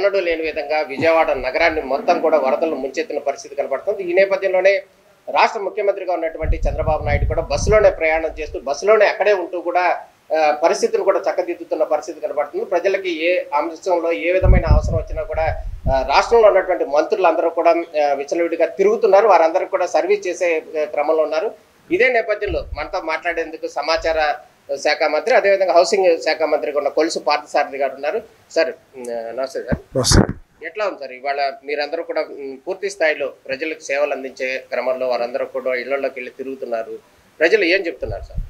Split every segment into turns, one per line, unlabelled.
ఎన్నడూ లేని విధంగా విజయవాడ నగరాన్ని మొత్తం కూడా వరదలు ముంచెత్తిన పరిస్థితి కనబడుతుంది. ఈ నేపథ్యంలోనే రాష్ట్ర ముఖ్యమంత్రిగా ఉన్నటువంటి చంద్రబాబు నాయుడు కూడా బస్సులోనే ప్రయాణం చేస్తూ బస్సులోనే అక్కడే ఉంటూ కూడా పరిస్థితులు కూడా చక్కదిద్దుతున్న పరిస్థితి కనబడుతుంది. ప్రజలకి ఏ అంశంలో ఏ విధమైన అవసరం వచ్చినా కూడా రాష్ట్రంలో ఉన్నటువంటి మంత్రులందరూ కూడా విచ్చలవిడిగా తిరుగుతున్నారు. వారందరూ కూడా సర్వీస్ చేసే క్రమంలో ఉన్నారు. ఇదే నేపథ్యంలో మనతో మాట్లాడేందుకు సమాచార శాఖ మంత్రి, అదేవిధంగా హౌసింగ్ శాఖ మంత్రిగా ఉన్న కొలుసు పార్థసారథి గారు ఉన్నారు. సార్ నమస్తే సార్. ఎట్లా ఉంది సార్ ఇవాళ మీరందరూ కూడా పూర్తి స్థాయిలో ప్రజలకు సేవలు అందించే క్రమంలో వారందరూ కూడా ఇళ్లలోకి వెళ్ళి తిరుగుతున్నారు. ప్రజలు ఏం చెప్తున్నారు సార్?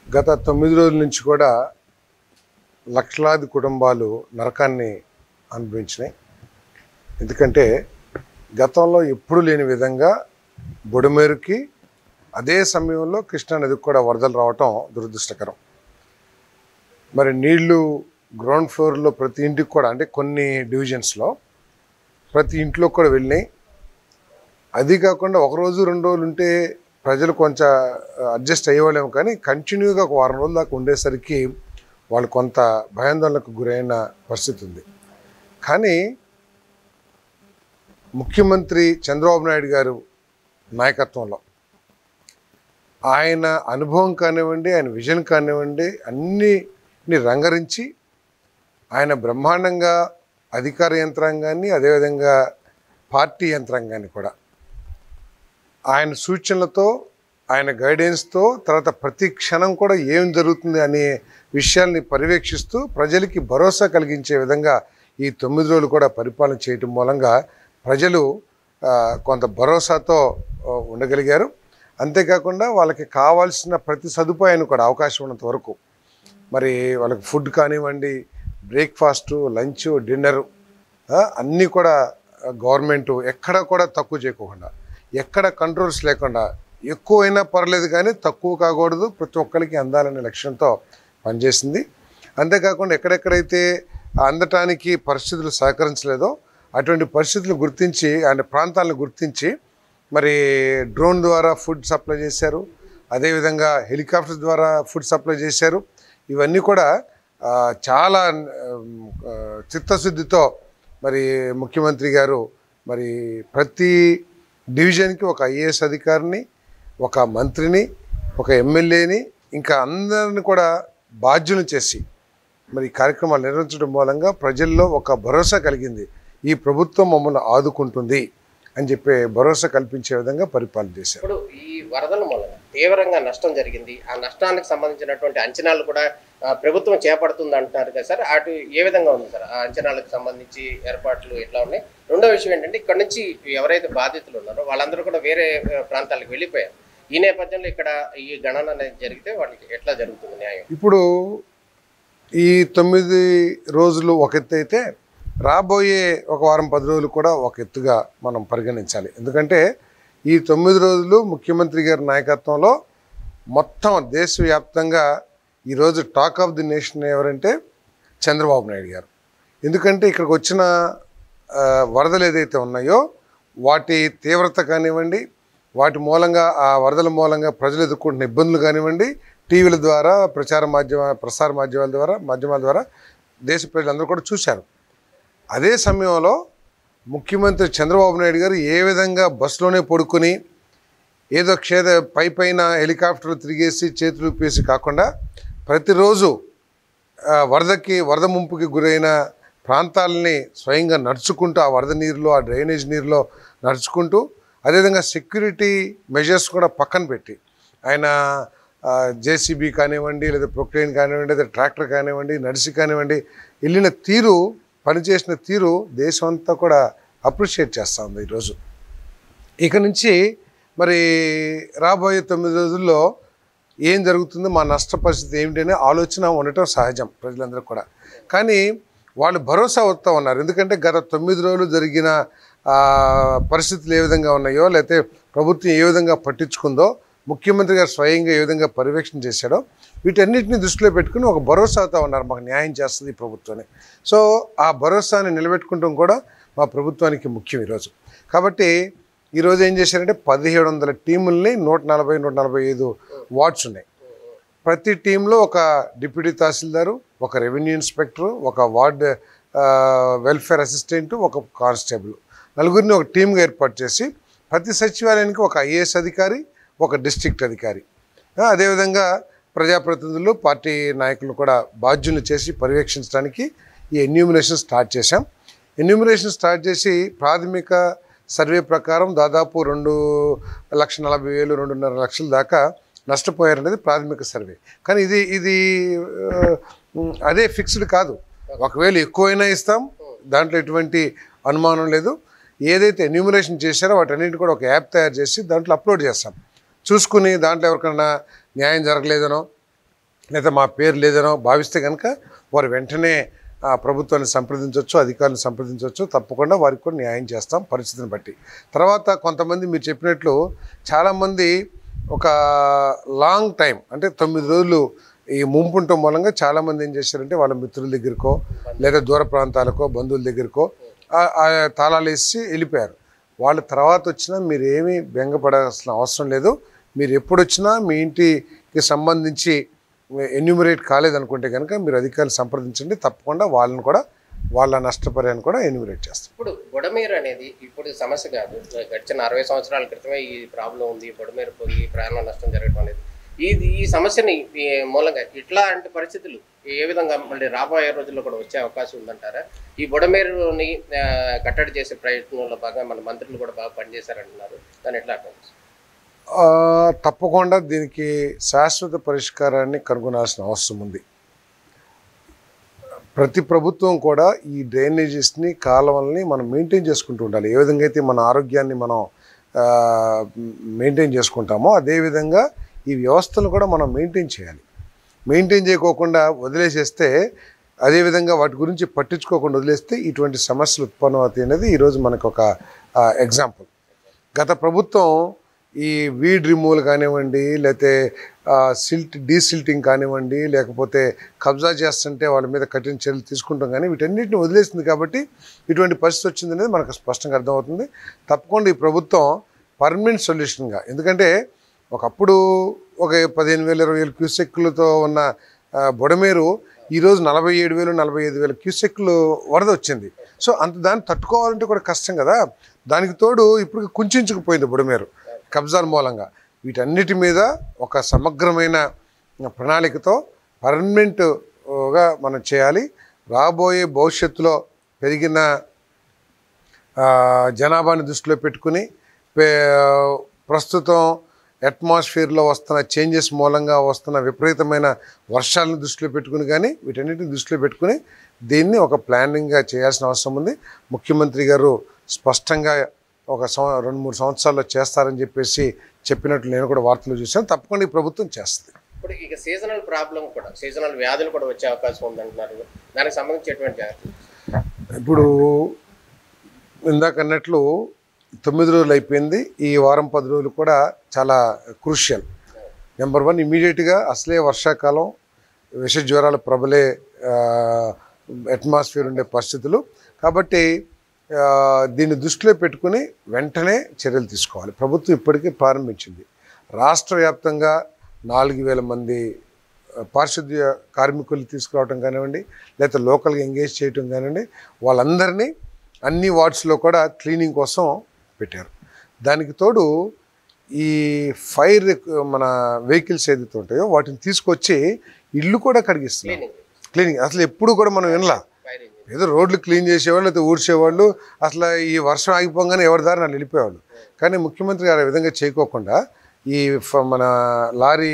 గత 9 రోజుల నుంచి కూడా లక్షలాది కుటుంబాలు నరకాన్ని అనుభవించినాయి. ఎందుకంటే గతంలో ఎప్పుడు లేని విధంగా బుడమేరుకి అదే సమయంలో కృష్ణానదికి కూడా వరదలు రావటం దురదృష్టకరం. మరి నీళ్లు గ్రౌండ్ ఫ్లోర్లో ప్రతి ఇంటికి కూడా, అంటే కొన్ని డివిజన్స్లో ప్రతి ఇంట్లో కూడా వెళ్ళినాయి. అది కాకుండా ఒకరోజు 2 రోజులు ఉంటే ప్రజలు కొంచెం అడ్జస్ట్ అయ్యేవాళ్ళేమో, కానీ కంటిన్యూగా ఒక వారం రోజుల దాకా ఉండేసరికి వాళ్ళు కొంత భయాందోళనకు గురైన పరిస్థితి ఉంది. కానీ ముఖ్యమంత్రి చంద్రబాబు నాయుడు గారు నాయకత్వంలో ఆయన అనుభవం కానివ్వండి, ఆయన విజన్ కానివ్వండి, అన్నిని రంగరించి ఆయన బ్రహ్మాండంగా అధికార యంత్రాంగాన్ని, అదేవిధంగా పార్టీ యంత్రాంగాన్ని కూడా ఆయన సూచనలతో, ఆయన గైడెన్స్తో, తర్వాత ప్రతి క్షణం కూడా ఏం జరుగుతుంది అనే విషయాల్ని పర్యవేక్షిస్తూ ప్రజలకి భరోసా కలిగించే విధంగా ఈ 9 రోజులు కూడా పరిపాలన చేయటం మూలంగా ప్రజలు కొంత భరోసాతో ఉండగలిగారు. అంతేకాకుండా వాళ్ళకి కావాల్సిన ప్రతి సదుపాయాన్ని కూడా అవకాశం ఉన్నంత వరకు, మరి వాళ్ళకి ఫుడ్ కానివ్వండి, బ్రేక్ఫాస్టు, లంచ్, డిన్నరు అన్నీ కూడా గవర్నమెంటు ఎక్కడ కూడా తక్కువ చేయకుండా, ఎక్కడ కంట్రోల్స్ లేకుండా, ఎక్కువైనా పర్లేదు కానీ తక్కువ కాకూడదు, ప్రతి ఒక్కరికి అందాలనే లక్ష్యంతో పనిచేసింది. అంతేకాకుండా ఎక్కడెక్కడైతే అందటానికి పరిస్థితులు సహకరించలేదో అటువంటి పరిస్థితులు గుర్తించి, ఆయన ప్రాంతాలను గుర్తించి మరి డ్రోన్ ద్వారా ఫుడ్ సప్లై చేశారు, అదేవిధంగా హెలికాప్టర్ ద్వారా ఫుడ్ సప్లై చేశారు. ఇవన్నీ కూడా చాలా చిత్తశుద్ధితో మరి ముఖ్యమంత్రి గారు మరి ప్రతి డివిజన్కి ఒక ఐఏఎస్ అధికారిని, ఒక మంత్రిని, ఒక ఎమ్మెల్యేని, ఇంకా అందరిని కూడా బాధ్యులను చేసి మరి కార్యక్రమాలు నిర్వహించడం మూలంగా ప్రజల్లో ఒక భరోసా కలిగింది. ఈ ప్రభుత్వం మమ్మల్ని ఆదుకుంటుంది అని చెప్పి భరోసా కల్పించే విధంగా పరిపాలన చేశారు.
ఇప్పుడు ఈ వరదల మూలంగా తీవ్రంగా నష్టం జరిగింది. ఆ నష్టానికి సంబంధించినటువంటి అంచనాలు కూడా ప్రభుత్వం చేపడుతుంది అంటున్నారు కదా సార్, అటు ఏ విధంగా ఉంది సార్? ఆ అంచనాలకు సంబంధించి ఏర్పాట్లు ఎట్లా ఉన్నాయి? రెండో విషయం ఏంటంటే, ఇక్కడ నుంచి ఎవరైతే బాధితులు ఉన్నారో వాళ్ళందరూ కూడా వేరే ప్రాంతాలకు వెళ్ళిపోయారు. ఈ నేపథ్యంలో ఇక్కడ ఈ గణన అనేది జరిగితే వాళ్ళకి ఎట్లా జరుగుతుంది న్యాయం?
ఇప్పుడు ఈ 9 రోజులు ఒక ఎత్తు అయితే, రాబోయే ఒక వారం 10 రోజులు కూడా ఒక ఎత్తుగా మనం పరిగణించాలి. ఎందుకంటే ఈ 9 రోజులు ముఖ్యమంత్రి గారి నాయకత్వంలో మొత్తం దేశవ్యాప్తంగా ఈరోజు టాక్ ఆఫ్ ది నేషన్ ఎవరంటే చంద్రబాబు నాయుడు గారు. ఎందుకంటే ఇక్కడికి వచ్చిన వరదలు ఏదైతే ఉన్నాయో వాటి తీవ్రత కానివ్వండి, వాటి మూలంగా ఆ వరదల మూలంగా ప్రజలు ఎదుర్కొంటున్న ఇబ్బందులు కానివ్వండి, టీవీల ద్వారా, ప్రసార మాధ్యమాల ద్వారా దేశ ప్రజలందరూ కూడా చూశారు. అదే సమయంలో ముఖ్యమంత్రి చంద్రబాబు నాయుడు గారు ఏ విధంగా బస్సులోనే పడుకొని ఏదో పైన హెలికాప్టర్లు తిరిగేసి చేతులు ఊపేసి కాకుండా ప్రతిరోజు వరద ముంపుకి గురైన ప్రాంతాలని స్వయంగా నడుచుకుంటూ, ఆ వరద నీరులో, ఆ డ్రైనేజ్ నీరులో నడుచుకుంటూ, అదేవిధంగా సెక్యూరిటీ మెజర్స్ కూడా పక్కన పెట్టి ఆయన జేసీబీ కానివ్వండి, లేదా ప్రొక్లైన్ కానివ్వండి, లేదా ట్రాక్టర్ కానివ్వండి, నడిచి కానివ్వండి, వెళ్ళిన తీరు, పనిచేసిన తీరు దేశం అంతా కూడా అప్రిషియేట్ చేస్తూ ఉంది ఈరోజు. ఇక నుంచి మరి రాబోయే 9 రోజుల్లో ఏం జరుగుతుందో, మా నష్ట పరిస్థితి ఏమిటి అనే ఆలోచన ఉండటం సహజం ప్రజలందరూ కూడా. కానీ వాళ్ళు భరోసా వస్తూ ఉన్నారు. ఎందుకంటే గత 9 రోజులు జరిగిన పరిస్థితులు ఏ విధంగా ఉన్నాయో, లేకపోతే ప్రభుత్వం ఏ విధంగా పట్టించుకుందో, ముఖ్యమంత్రి గారు స్వయంగా ఏ విధంగా పర్యవేక్షణ చేశాడో, వీటన్నిటిని దృష్టిలో పెట్టుకుని ఒక భరోసా అవుతూ ఉన్నారు, మాకు న్యాయం చేస్తుంది ప్రభుత్వాన్ని. సో ఆ భరోసాని నిలబెట్టుకుంటాం కూడా మా ప్రభుత్వానికి ముఖ్యం ఈరోజు. కాబట్టి ఈరోజు ఏం చేశారంటే 1700 టీముల్ని 140-145 వార్డ్స్ ఉన్నాయి. ప్రతి టీంలో ఒక డిప్యూటీ తహసీల్దారు, ఒక రెవెన్యూ ఇన్స్పెక్టరు, ఒక వార్డ్ వెల్ఫేర్ అసిస్టెంట్, ఒక కానిస్టేబుల్, నలుగురిని ఒక టీమ్గా ఏర్పాటు చేసి ప్రతి సచివాలయానికి ఒక ఐఏఎస్ అధికారి, ఒక డిస్ట్రిక్ట్ అధికారి, అదేవిధంగా ప్రజాప్రతినిధులు, పార్టీ నాయకులు కూడా బాధ్యులు చేసి పర్యవేక్షించడానికి ఈ ఎన్యూమినేషన్ స్టార్ట్ చేశాం. ఎన్యూమినేషన్ స్టార్ట్ చేసి ప్రాథమిక సర్వే ప్రకారం దాదాపు 2,40,000 2.5 లక్షల దాకా నష్టపోయారనేది ప్రాథమిక సర్వే. కానీ ఇది అదే ఫిక్స్డ్ కాదు. ఒకవేళ ఎక్కువైనా ఇస్తాం, దాంట్లో ఎటువంటి అనుమానం లేదు. ఏదైతే ఎన్యూమినేషన్ చేశారో వాటన్నింటిని కూడా ఒక యాప్ తయారు చేసి దాంట్లో అప్లోడ్ చేస్తాం. చూసుకుని దాంట్లో ఎవరికైనా న్యాయం జరగలేదనో లేదా మా పేరు లేదనో భావిస్తే కనుక వారు వెంటనే ప్రభుత్వాన్ని సంప్రదించవచ్చు, అధికారులను సంప్రదించవచ్చు. తప్పకుండా వారికి కూడా న్యాయం చేస్తాం పరిస్థితిని బట్టి. తర్వాత కొంతమంది మీరు చెప్పినట్లు చాలామంది ఒక లాంగ్ టైం అంటే 9 రోజులు ఈ ముంపుంటం మూలంగా చాలామంది ఏం చేశారంటే వాళ్ళ మిత్రుల దగ్గరకో లేదా దూర ప్రాంతాలకో బంధువుల దగ్గరకో తాళాలు వేసి వెళ్ళిపోయారు. వాళ్ళ తర్వాత వచ్చినా మీరు ఏమీ బెంగపడాల్సిన అవసరం లేదు. మీరు ఎప్పుడు వచ్చినా మీ ఇంటికి సంబంధించి ఎన్యూమరేట్ కాలేదనుకుంటే కనుక మీరు అధికారులు సంప్రదించండి. తప్పకుండా వాళ్ళని కూడా వాళ్ళ నష్టపరిహారాన్ని కూడా ఎన్యూమరేట్ చేస్తాం.
ఇప్పుడు బుడమేరు అనేది ఇప్పుడు సమస్య కాదు. గడిచిన 60 సంవత్సరాల క్రితమే ఈ ప్రాబ్లం ఉంది. బుడమేరు పోయి ప్రాణ నష్టం జరగడం అనేది ఈ సమస్యని మూలంగా ఇట్లాంటి పరిస్థితులు ఏ విధంగా మళ్ళీ రాబోయే రోజుల్లో కూడా వచ్చే అవకాశం ఉందంటారా? ఈ బుడమేరుని కట్టడి చేసే ప్రయత్నంలో భాగంగా మన మంత్రులు కూడా బాగా పనిచేశారంటున్నారు. దాన్ని ఎట్లా అర్థం?
తప్పకుండా దీనికి శాశ్వత పరిష్కారాన్ని కనుగొనాల్సిన అవసరం ఉంది. ప్రతి ప్రభుత్వం కూడా ఈ డ్రైనేజెస్ని, కాలువల్ని మనం మెయింటైన్ చేసుకుంటూ ఉండాలి. ఏ విధంగా అయితే మన ఆరోగ్యాన్ని మనం మెయింటైన్ చేసుకుంటామో అదేవిధంగా ఈ వ్యవస్థను కూడా మనం మెయింటైన్ చేయాలి. మెయింటైన్ చేయకోకుండా వదిలేసేస్తే, అదేవిధంగా వాటి గురించి పట్టించుకోకుండా వదిలేస్తే ఇటువంటి సమస్యలు ఉత్పన్నమవుతాయి అనేది ఈరోజు మనకు ఒక ఎగ్జాంపుల్. గత ప్రభుత్వం ఈ వీడ్ రిమూవల్ కానివ్వండి, లేకపోతే డీసిల్టింగ్ కానివ్వండి, లేకపోతే కబ్జా చేస్తుంటే వాళ్ళ మీద కఠిన చర్యలు తీసుకుంటాం, కానీ వీటన్నిటిని వదిలేసింది కాబట్టి ఇటువంటి పరిస్థితి వచ్చింది అనేది మనకు స్పష్టంగా అర్థమవుతుంది. తప్పకుండా ఈ ప్రభుత్వం పర్మనెంట్ సొల్యూషన్గా, ఎందుకంటే ఒకప్పుడు ఒక 15,000 20,000 క్యూసెక్కులతో ఉన్న బుడమేరు ఈరోజు 47,000 45,000 క్యూసెక్కులు వరద వచ్చింది. సో దాన్ని తట్టుకోవాలంటే కూడా కష్టం కదా. దానికి తోడు ఇప్పుడు కుంచుకుపోయింది బుడమేరు కబ్జాల మూలంగా. వీటన్నిటి మీద ఒక సమగ్రమైన ప్రణాళికతో పర్మనెంట్గా మనం చేయాలి. రాబోయే భవిష్యత్తులో పెరిగిన జనాభాని దృష్టిలో పెట్టుకుని, ప్రస్తుతం అట్మాస్ఫియర్లో వస్తున్న చేంజెస్ మూలంగా వస్తున్న విపరీతమైన వర్షాలను దృష్టిలో పెట్టుకుని, కానీ వీటన్నిటిని దృష్టిలో పెట్టుకుని దీన్ని ఒక ప్లానింగ్గా చేయాల్సిన అవసరం ఉంది. ముఖ్యమంత్రి గారు స్పష్టంగా ఒక 2-3 సంవత్సరాల్లో చేస్తారని చెప్పినట్లు నేను కూడా వార్తలు చూశాను. తప్పకుండా ఈ ప్రభుత్వం చేస్తుంది.
ఇప్పుడు ఇక సీజనల్ ప్రాబ్లం కూడా, సీజనల్ వ్యాధులు కూడా వచ్చే అవకాశం ఉందంటున్నారు. దానికి సంబంధించేటువంటి జాగ్రత్తలు
ఇప్పుడు ఇందాక అన్నట్లు 9 రోజులు అయిపోయింది. ఈ వారం 10 రోజులు కూడా చాలా క్రూషియల్. నెంబర్ 1, ఇమీడియట్గా అసలే వర్షాకాలం, విష జ్వరాలు ప్రబలే అట్మాస్ఫియర్ ఉండే పరిస్థితులు కాబట్టి దీన్ని దృష్టిలో పెట్టుకుని వెంటనే చర్యలు తీసుకోవాలి. ప్రభుత్వం ఇప్పటికే ప్రారంభించింది. రాష్ట్ర వ్యాప్తంగా 4,000 మంది పారిశుద్ధ్య కార్మికులు తీసుకురావడం కానివ్వండి, లేకపోతే లోకల్గా ఎంగేజ్ చేయటం కానివ్వండి, వాళ్ళందరినీ అన్ని వార్డ్స్లో కూడా క్లీనింగ్ కోసం పెట్టారు. దానికి తోడు ఈ ఫైర్ మన వెహికల్స్ ఏదైతే ఉంటాయో వాటిని తీసుకొచ్చి ఇల్లు కూడా కడిగిస్తున్నారు. క్లీనింగ్ అసలు ఎప్పుడు కూడా మనం వినలా. ఏదో రోడ్లు క్లీన్ చేసేవాళ్ళు, లేకపోతే ఊడ్చేవాళ్ళు, అసలు ఈ వర్షం ఆగిపోగానే ఎవరి దారి వాళ్ళు వెళ్ళిపోయేవాళ్ళు. కానీ ముఖ్యమంత్రి గారు ఆ విధంగా చేయకోకుండా ఈ మన లారీ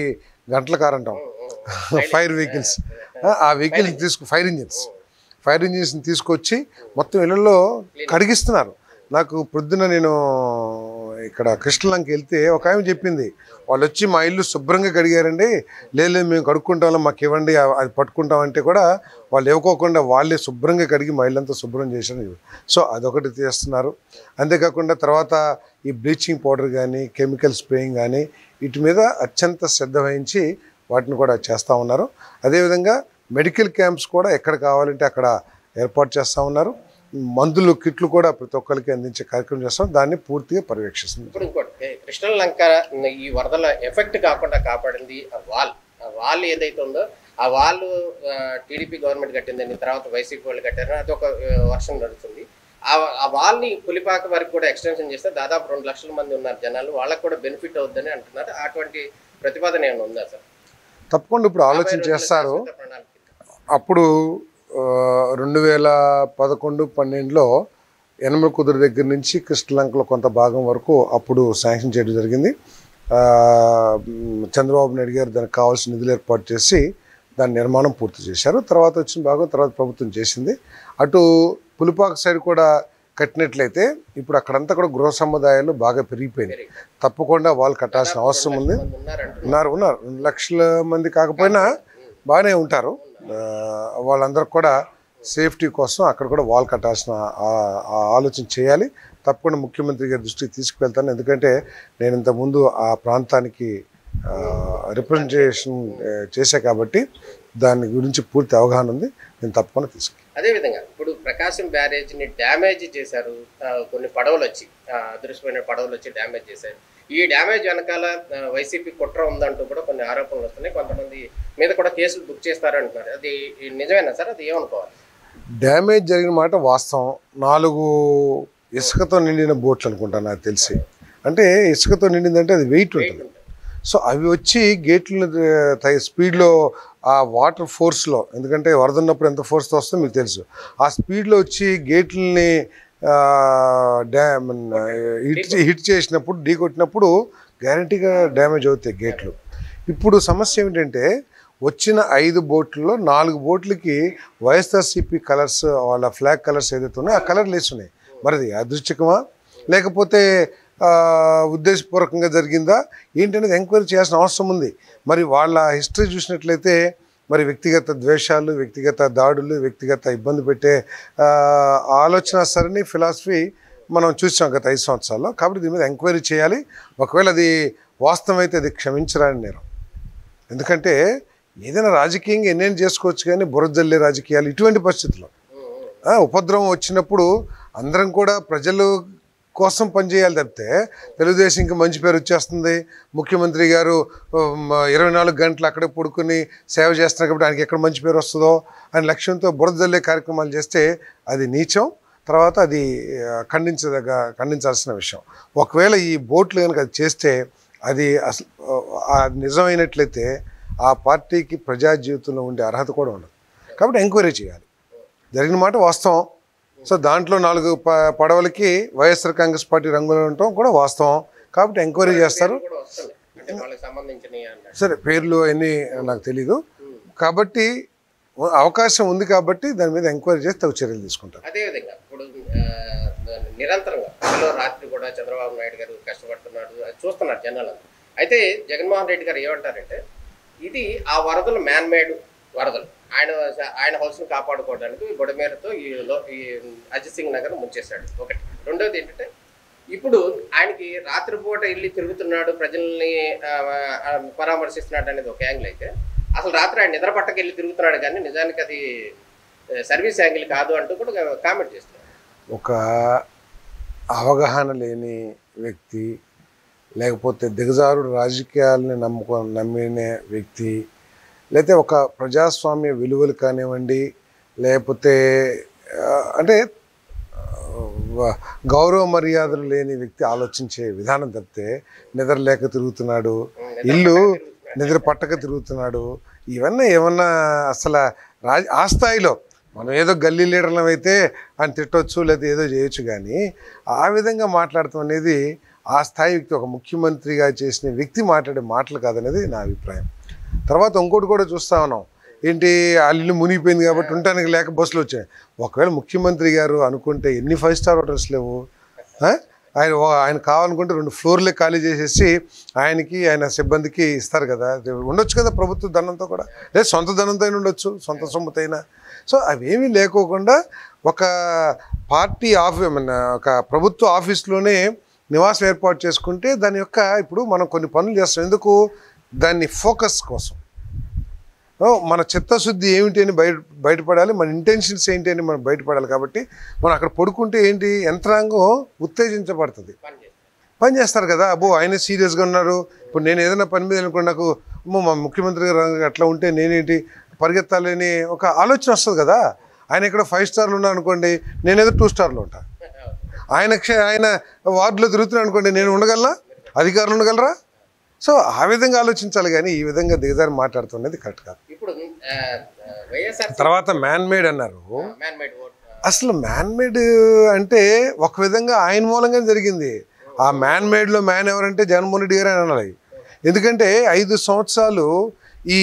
గంటల కారు అంటాం, ఫైర్ వెహికల్స్, ఆ వెహికల్స్ ఫైర్ ఇంజిన్స్ని తీసుకొచ్చి మొత్తం ఇళ్ళల్లో కడిగిస్తున్నారు. నాకు పొద్దున నేను ఇక్కడ కృష్ణలంకి వెళ్తే ఒక ఆమె చెప్పింది, వాళ్ళు వచ్చి మా ఇల్లు శుభ్రంగా కడిగారండి, లేదు మేము కడుక్కుంటాం, మాకు ఇవ్వండి, అది పట్టుకుంటామంటే కూడా వాళ్ళు ఇవ్వకోకుండా వాళ్ళే శుభ్రంగా కడిగి మా ఇల్లంతా శుభ్రం చేశారు. సో అదొకటి చేస్తున్నారు. అంతేకాకుండా తర్వాత ఈ బ్లీచింగ్ పౌడర్ కానీ, కెమికల్ స్ప్రేయింగ్ కానీ, వీటి మీద అత్యంత శ్రద్ధ వహించి వాటిని కూడా చేస్తూ ఉన్నారు. అదేవిధంగా మెడికల్ క్యాంప్స్ కూడా ఎక్కడ కావాలంటే అక్కడ ఏర్పాటు చేస్తూ ఉన్నారు. మందులు కిట్లు కూడా ప్రతి ఒక్కరికి అందించే కార్యక్రమం చేస్తాం. దాన్ని పూర్తిగా పర్యవేక్షిస్తుంది.
ఇప్పుడు ఇంకోటి, కృష్ణలంక ఈ వరదల ఎఫెక్ట్ కాకుండా కాపాడింది ఆ వాల్ ఏదైతే ఉందో ఆ వాళ్ళు టీడీపీ గవర్నమెంట్ కట్టిందని, తర్వాత వైసీపీ వాళ్ళు కట్టారని అదొక వర్షం నడుస్తుంది. ఆ వాళ్ళని పులిపాక వరకు కూడా ఎక్స్టెన్షన్ చేస్తే దాదాపు 2 లక్షల మంది ఉన్నారు జనాలు, వాళ్ళకు కూడా బెనిఫిట్ అవుతుందని అంటున్నారు. అటువంటి ప్రతిపాదన ఏమైనా ఉందా సార్?
తప్పకుండా ఇప్పుడు ఆలోచన చేస్తారు. అప్పుడు 2011-12లో యనమల కుదురు దగ్గర నుంచి కృష్ణలంకలో కొంత భాగం వరకు అప్పుడు శాంక్షన్ చేయడం జరిగింది. చంద్రబాబు నాయుడు గారు దానికి కావాల్సిన నిధులు ఏర్పాటు చేసి దాని నిర్మాణం పూర్తి చేశారు. తర్వాత వచ్చిన భాగం తర్వాత ప్రభుత్వం చేసింది. అటు పులిపాక సైడ్ కూడా కట్టినట్లయితే ఇప్పుడు అక్కడంతా కూడా గృహ సముదాయాలు బాగా పెరిగిపోయినాయి. తప్పకుండా వాళ్ళు కట్టాల్సిన అవసరం ఉంది. ఉన్నారు 2 లక్షల మంది కాకపోయినా బాగానే ఉంటారు. వాళ్ళందరూ కూడా సేఫ్టీ కోసం అక్కడ కూడా వాల్ కట్టాల్సిన ఆలోచన చేయాలి. తప్పకుండా ముఖ్యమంత్రి గారి దృష్టికి తీసుకువెళ్తాను. ఎందుకంటే నేను ఇంతకుముందు ఆ ప్రాంతానికి రిప్రజెంటేషన్ చేశా కాబట్టి దాని గురించి పూర్తి అవగాహన ఉంది. నేను తప్పకుండా తీసుకెళ్ళి
అదేవిధంగా ఇప్పుడు ప్రకాశం బ్యారేజ్ని డ్యామేజ్ చేశారు. కొన్ని పడవలు వచ్చి అదృశ్యమైన పడవలు వచ్చి డ్యామేజ్ చేశారు. ఈ డ్యామేజ్ వెనకాల వైసీపీ కుట్ర ఉందంటూ కూడా కొన్ని ఆరోపణలు వస్తున్నాయి. కొంతమంది మీద కూడా కేసులు బుక్ చేస్తారు అంటున్నారు. అది నిజమేనా సార్? అది ఏమనుకోవాలి?
డ్యామేజ్ జరిగిన మాట వాస్తవం. 4 ఇసుకతో నిండిన బోట్లు అనుకుంటాను నాకు తెలిసి. అంటే ఇసుకతో నిండిందంటే అది వెయిట్ ఉంటుంది. సో అవి వచ్చి గేట్లు స్పీడ్లో ఆ వాటర్ ఫోర్స్లో, ఎందుకంటే వరద ఉన్నప్పుడు ఎంత ఫోర్స్తో వస్తుందో మీకు తెలుసు, ఆ స్పీడ్లో వచ్చి గేట్లని హిట్ చేసినప్పుడు, ఢీ కొట్టినప్పుడు గ్యారంటీగా డ్యామేజ్ అవుతాయి గేట్లు. ఇప్పుడు సమస్య ఏమిటంటే వచ్చిన 5 బోట్లలో 4 బోట్లకి వైఎస్ఆర్సీపీ కలర్స్, వాళ్ళ ఫ్లాగ్ కలర్స్ ఏదైతే ఉన్నాయో ఆ కలర్లు వేస్తున్నాయి. మరిది అదృష్టకమా లేకపోతే ఉద్దేశపూర్వకంగా జరిగిందా ఏంటనేది ఎంక్వైరీ చేయాల్సిన అవసరం ఉంది. మరి వాళ్ళ హిస్టరీ చూసినట్లయితే మరి వ్యక్తిగత ద్వేషాలు, వ్యక్తిగత దాడులు, వ్యక్తిగత ఇబ్బంది పెట్టే ఆలోచన సరని ఫిలాసఫీ మనం చూసాం గత 5 సంవత్సరాల్లో. కాబట్టి దీని మీద ఎంక్వైరీ చేయాలి. ఒకవేళ అది వాస్తవం అయితే అది క్షమించరాని నేరం. ఎందుకంటే ఏదైనా రాజకీయంగా ఎన్నేం చేసుకోవచ్చు, కానీ బురజల్లే రాజకీయాలు ఇటువంటి పరిస్థితుల్లో ఉపద్రవం వచ్చినప్పుడు అందరం కూడా ప్రజలు కోసం పనిచేయాలి తప్పితే తెలుగుదేశంకి మంచి పేరు వచ్చేస్తుంది, ముఖ్యమంత్రి గారు 24 గంటలు అక్కడే పడుకుని సేవ చేస్తున్నారు కాబట్టి ఆయనకి ఎక్కడ మంచి పేరు వస్తుందో అని లక్ష్యంతో బురదల్లే కార్యక్రమాలు చేస్తే అది నీచం. తర్వాత అది ఖండించాల్సిన విషయం. ఒకవేళ ఈ బోట్లు కనుక అది చేస్తే అది అసలు నిజమైనట్లయితే ఆ పార్టీకి ప్రజా జీవితంలో ఉండే అర్హత కూడా ఉండదు. కాబట్టి ఎంక్వైరీ చేయాలి. జరిగిన మాట వాస్తవం. సో దాంట్లో 4 పడవలకి వైఎస్ఆర్ కాంగ్రెస్ పార్టీ రంగులు ఉండటం కూడా వాస్తవం. కాబట్టి ఎంక్వైరీ చేస్తారు. సరే, పేర్లు అన్నీ నాకు తెలీదు. కాబట్టి అవకాశం ఉంది కాబట్టి దాని మీద ఎంక్వైరీ చేసి తగు చర్యలు తీసుకుంటారు.
అదేవిధంగా ఇప్పుడు నిరంతరంగా రాత్రి కూడా చంద్రబాబు నాయుడు గారు కష్టపడుతున్నాడు, అది చూస్తున్నారు జనాలు. అయితే జగన్మోహన్ రెడ్డి గారు ఏమంటారంటే ఇది ఆ వరదలు మ్యాన్ మేడ్ వరదలు, ఆయన హౌస్ని కాపాడుకోవడానికి బుడమేరతో ఈ అజిత్ సింగ్ నగర్ ముంచేశాడు. ఒకటి. రెండోది ఏంటంటే ఇప్పుడు ఆయనకి రాత్రిపూట వెళ్ళి తిరుగుతున్నాడు, ప్రజల్ని పరామర్శిస్తున్నాడు అనేది ఒక యాంగిల్ అయితే, అసలు రాత్రి ఆయన నిద్ర పట్టకెళ్ళి తిరుగుతున్నాడు కానీ నిజానికి అది సర్వీస్ యాంగిల్ కాదు అంటూ కూడా కామెంట్ చేస్తున్నాడు.
ఒక అవగాహన లేని వ్యక్తి, లేకపోతే దిగజారుడు రాజకీయాలని నమ్మిన వ్యక్తి, లేకపోతే ఒక ప్రజాస్వామ్య విలువలు కానివ్వండి, లేకపోతే అంటే గౌరవ మర్యాదలు లేని వ్యక్తి ఆలోచించే విధానం తప్పితే నిద్ర లేక తిరుగుతున్నాడు, ఇల్లు నిద్ర పట్టక తిరుగుతున్నాడు, ఇవన్నీ ఏమన్నా అసలు ఆ స్థాయిలో మనం ఏదో గల్లీ లీడర్లం అయితే అని తిట్టవచ్చు, లేదా ఏదో చేయొచ్చు, కానీ ఆ విధంగా మాట్లాడటం అనేది ఆ స్థాయి వ్యక్తి, ఒక ముఖ్యమంత్రిగా చేసిన వ్యక్తి మాట్లాడే మాటలు కాదనేది నా అభిప్రాయం. తర్వాత ఇంకోటి కూడా చూస్తా ఉన్నాం, ఏంటి వాళ్ళ ఇల్లు మునిగిపోయింది కాబట్టి ఉండటానికి లేక బస్సులు వచ్చాయి. ఒకవేళ ముఖ్యమంత్రి గారు అనుకుంటే ఎన్ని 5 స్టార్ హోటల్స్ లేవు? ఆయన కావాలనుకుంటే 2 ఫ్లోర్లే ఖాళీ చేసేసి ఆయనకి ఆయన సిబ్బందికి ఇస్తారు కదా, ఉండొచ్చు కదా ప్రభుత్వ ధనంతో కూడా, లేదా సొంత ధనంతో అయినా ఉండొచ్చు, సొంత సొమ్ముతో అయినా. సో అవేమీ లేకోకుండా ఒక పార్టీ ఒక ప్రభుత్వ ఆఫీస్లోనే నివాసం ఏర్పాటు చేసుకుంటే దాని యొక్క ఇప్పుడు మనం కొన్ని పనులు చేస్తాం. ఎందుకు? దాన్ని ఫోకస్ కోసం. మన చిత్తశుద్ధి ఏమిటి అని బయటపడాలి, మన ఇంటెన్షన్స్ ఏంటి అని మనం బయటపడాలి. కాబట్టి మనం అక్కడ పడుకుంటే ఏంటి, యంత్రాంగం ఉత్తేజించబడుతుంది, పని చేస్తారు కదా. అబ్బో ఆయన సీరియస్గా ఉన్నారు, ఇప్పుడు నేను ఏదైనా పని మీద అనుకోండి, నాకు మా ముఖ్యమంత్రి గారు అట్లా ఉంటే నేనేంటి పరిగెత్తాలని ఒక ఆలోచన వస్తుంది కదా. ఆయన ఇక్కడ 5 స్టార్లు ఉన్నా అనుకోండి, నేనేదో 2 స్టార్లు ఉంటా. ఆయన వార్డులో తిరుగుతున్నాను అనుకోండి, నేను ఉండగలనా? అధికారులు ఉండగలరా? సో ఆ విధంగా ఆలోచించాలి, కానీ ఈ విధంగా దిగజారి మాట్లాడుతున్నది కరెక్ట్ కాదు. తర్వాత మ్యాన్ మేడ్ అన్నారు. అసలు మ్యాన్ మేడ్ అంటే ఒక విధంగా ఆయన మూలంగా జరిగింది. ఆ మ్యాన్ మేడ్లో మ్యాన్ ఎవరంటే జగన్మోహన్ రెడ్డి గారు అని అనాలి. ఎందుకంటే 5 సంవత్సరాలు ఈ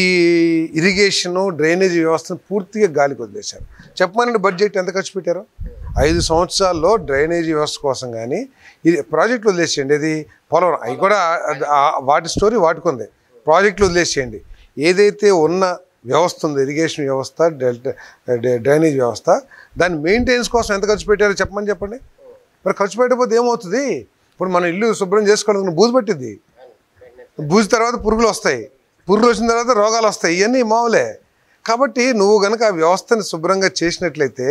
ఇరిగేషను డ్రైనేజ్ వ్యవస్థను పూర్తిగా గాలికి వదిలేశారు. చెప్పమనండి, బడ్జెట్ ఎంత ఖర్చు పెట్టారు? 5 సంవత్సరాల్లో డ్రైనేజీ వ్యవస్థ కోసం కానీ ఇది ప్రాజెక్టులు వదిలేసేయండి. ఇది పోలవరం అవి కూడా వాటి స్టోరీ వాటికుంది. ప్రాజెక్టులు వదిలేసేయండి. ఏదైతే ఉన్న వ్యవస్థ ఉందో ఇరిగేషన్ వ్యవస్థ, డ్రైనేజ్ వ్యవస్థ, దాని మెయింటెనెన్స్ కోసం ఎంత ఖర్చు పెట్టారో చెప్పండి. మరి ఖర్చు పెట్టకపోతే ఏమవుతుంది? ఇప్పుడు మన ఇల్లు శుభ్రం చేసుకోవడానికి బూజు పట్టిద్ది. బూజు తర్వాత పురుగులు వస్తాయి. పురుగులు వచ్చిన తర్వాత రోగాలు వస్తాయి. ఇవన్నీ మామూలే. కాబట్టి నువ్వు కనుక ఆ వ్యవస్థని శుభ్రంగా చేసినట్లయితే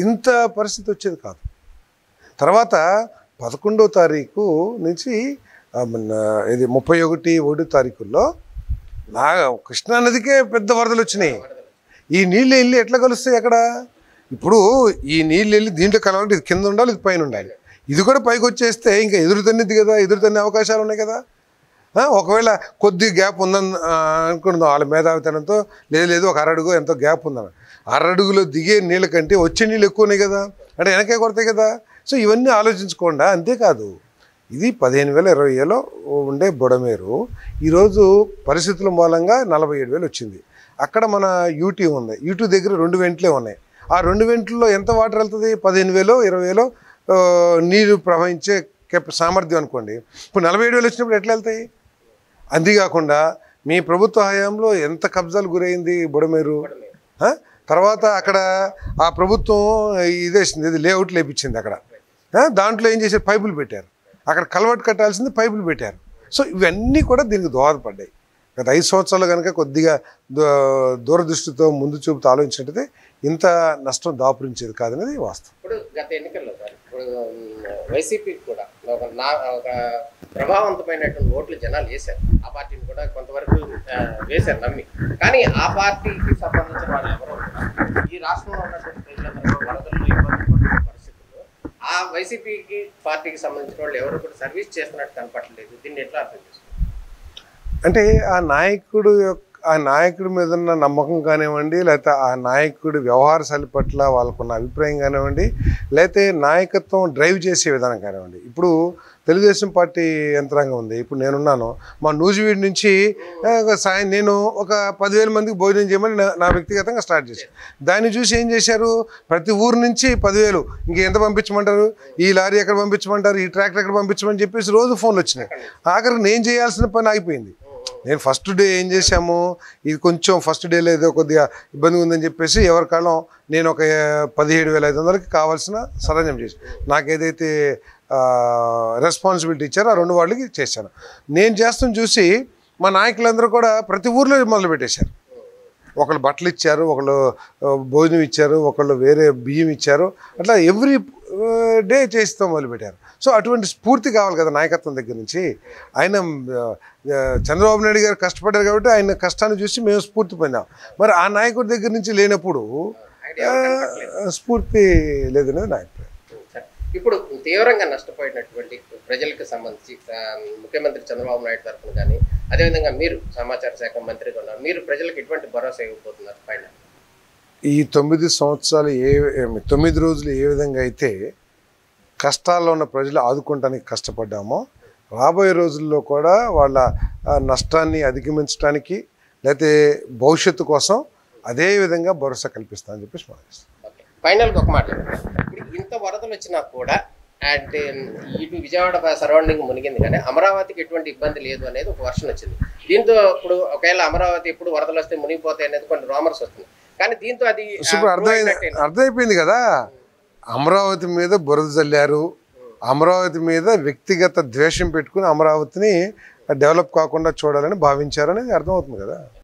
ఇంత పరిస్థితి వచ్చేది కాదు. తర్వాత 11వ తారీఖు నుంచి ఇది 31 తారీఖుల్లో కృష్ణానదికే పెద్ద వరదలు వచ్చినాయి. ఈ నీళ్ళు వెళ్ళి ఎట్లా కలుస్తాయి అక్కడ? ఇప్పుడు ఈ నీళ్ళు వెళ్ళి దీంట్లో కలవాలంటే ఇది కింద ఉండాలి, ఇది పైన ఉండాలి. ఇది కూడా పైకి వచ్చేస్తే ఇంకా ఎదురుతన్నిది కదా, ఎదురుతన్నే అవకాశాలు ఉన్నాయి కదా. ఒకవేళ కొద్ది గ్యాప్ ఉందని అనుకుందాం, వాళ్ళ మేధావితనంతో లేదు ఒక అరడుగు ఎంతో గ్యాప్ ఉందని, అరడుగులో దిగే నీళ్ళ కంటే వచ్చే నీళ్ళు ఎక్కువ ఉన్నాయి కదా, అంటే వెనకే కొడతాయి కదా. సో ఇవన్నీ ఆలోచించకుండా, అంతేకాదు ఇది 15,000-20,000 ఉండే బుడమేరు ఈరోజు పరిస్థితుల మూలంగా 47,000 వచ్చింది. అక్కడ మన యూటీ ఉంది, యూటీ దగ్గర 2 వెంట్లే ఉన్నాయి. ఆ 2 వెంట్లలో ఎంత వాటర్ వెళ్తుంది? 15,000-20,000 నీరు ప్రవహించే సామర్థ్యం అనుకోండి. ఇప్పుడు 47,000 వచ్చినప్పుడు ఎట్లా వెళ్తాయి? అంతేకాకుండా మీ ప్రభుత్వ హయాంలో ఎంత కబ్జాలు గురైంది బుడమేరు. తర్వాత అక్కడ ఆ ప్రభుత్వం ఇదేసింది, ఇది లేఅవుట్ లేపించింది. అక్కడ దాంట్లో ఏం చేశారు? పైపులు పెట్టారు. అక్కడ కల్వర్ట్ కట్టాల్సింది పైపులు పెట్టారు. సో ఇవన్నీ కూడా దీనికి దోహదపడ్డాయి. గత 5 సంవత్సరాలు కనుక కొద్దిగా దూరదృష్టితో ముందు చూపుతూ ఆలోచించినట్టయితే ఇంత నష్టం దాపురించేది కాదనేది వాస్తవం.
ఇప్పుడు గత ఎన్నికల్లో ఇప్పుడు వైసీపీకి కూడా ఒక ప్రభావవంతమైనటువంటి ఓట్లు జనాలు వేశారు. ఆ పార్టీని కూడా కొంతవరకు వేశారు నమ్మి. కానీ ఆ పార్టీకి సంబంధించిన వాళ్ళు ఎవరో ఈ రాష్ట్రంలో ఉన్నటువంటి ప్రజలందరూ వరదల్లో ఇబ్బంది పడుతున్న పరిస్థితుల్లో ఆ వైసీపీకి పార్టీకి సంబంధించిన వాళ్ళు ఎవరు కూడా సర్వీస్ చేస్తున్నట్టు కనపడలేదు. దీన్ని ఎట్లా అర్థం చేసుకోవాలి?
అంటే ఆ నాయకుడి మీద ఉన్న నమ్మకం కానివ్వండి, లేకపోతే ఆ నాయకుడి వ్యవహార శైలి పట్ల వాళ్ళకున్న అభిప్రాయం కానివ్వండి, లేకపోతే నాయకత్వం డ్రైవ్ చేసే విధానం కానివ్వండి. ఇప్పుడు తెలుగుదేశం పార్టీ యంత్రాంగం ఉంది. ఇప్పుడు నేనున్నాను, మా నూజివీడు నుంచి నేను ఒక 10,000 మందికి భోజనం చేయమని నా వ్యక్తిగతంగా స్టార్ట్ చేశాను. దాన్ని చూసి ఏం చేశారు? ప్రతి ఊరు నుంచి 10,000 ఇంకెంత పంపించమంటారు, ఈ లారీ ఎక్కడ పంపించమంటారు, ఈ ట్రాక్టర్ ఎక్కడ పంపించమని చెప్పేసి రోజు ఫోన్లు వచ్చినాయి. ఆఖరికి నేను చేయాల్సిన పని ఆగిపోయింది. నేను ఫస్ట్ డే ఏం చేశాము, ఇది కొంచెం ఫస్ట్ డేలో ఏదో కొద్దిగా ఇబ్బంది ఉందని చెప్పేసి ఎవరి కాలం నేను ఒక 17,500కి కావాల్సిన సరంజం చేశాను. నాకు ఏదైతే రెస్పాన్సిబిలిటీ ఇచ్చారో ఆ 2 వాళ్ళకి చేశాను. నేను చేస్తాను చూసి మా నాయకులందరూ కూడా ప్రతి ఊర్లో మొదలుపెట్టేశారు. ఒకళ్ళు బట్టలు ఇచ్చారు, ఒకళ్ళు భోజనం ఇచ్చారు, ఒకళ్ళు వేరే బియ్యం ఇచ్చారు. అట్లా ఎవ్రీ డే చేస్తాం మొదలుపెట్టారు. సో అటువంటి స్ఫూర్తి కావాలి కదా నాయకత్వం దగ్గర నుంచి. ఆయన చంద్రబాబు నాయుడు గారు కష్టపడ్డారు కాబట్టి ఆయన కష్టాన్ని చూసి మేము స్ఫూర్తి పొందాం. మరి ఆ నాయకుడి దగ్గర నుంచి లేనప్పుడు స్ఫూర్తి లేదనేది నా అభిప్రాయం.
ఇప్పుడు తీవ్రంగా నష్టపోయినటువంటి ప్రజలకు సంబంధించి ముఖ్యమంత్రి చంద్రబాబు నాయుడు తరఫున కానీ, అదేవిధంగా మీరు సమాచార శాఖ మంత్రిగా ఉన్నారు, మీరు ప్రజలకు ఎటువంటి భరోసా ఇవ్వబోతున్నారు పైన?
ఈ 9 సంవత్సరాలు 9 రోజులు ఏ విధంగా అయితే కష్టాల్లో ఉన్న ప్రజలు ఆదుకోవడానికి కష్టపడ్డామో, రాబోయే రోజుల్లో కూడా వాళ్ళ నష్టాన్ని అధిగమించడానికి లేకపోతే భవిష్యత్తు కోసం అదే విధంగా భరోసా కల్పిస్తామని చెప్పేసి భావిస్తాం.
ఫైనల్గా ఒక మాట, ఇప్పుడు ఇంత వరదలు వచ్చినా కూడా అంటే ఇటు విజయవాడ సరౌండింగ్ మునిగింది కానీ అమరావతికి ఎటువంటి ఇబ్బంది లేదు అనేది ఒక వర్షన్ వచ్చింది. దీంతో ఇప్పుడు ఒకవేళ అమరావతి ఎప్పుడు వరదలు వస్తే మునిగిపోతాయి అనేది కొన్ని రూమర్స్ వస్తుంది. కానీ దీంతో అది
అర్థమైపోయింది కదా. అమరావతి మీద బురద చల్లారు, అమరావతి మీద వ్యక్తిగత ద్వేషం పెట్టుకుని అమరావతిని డెవలప్ కాకుండా చూడాలని భావించారు అనేది అర్థమవుతుంది కదా.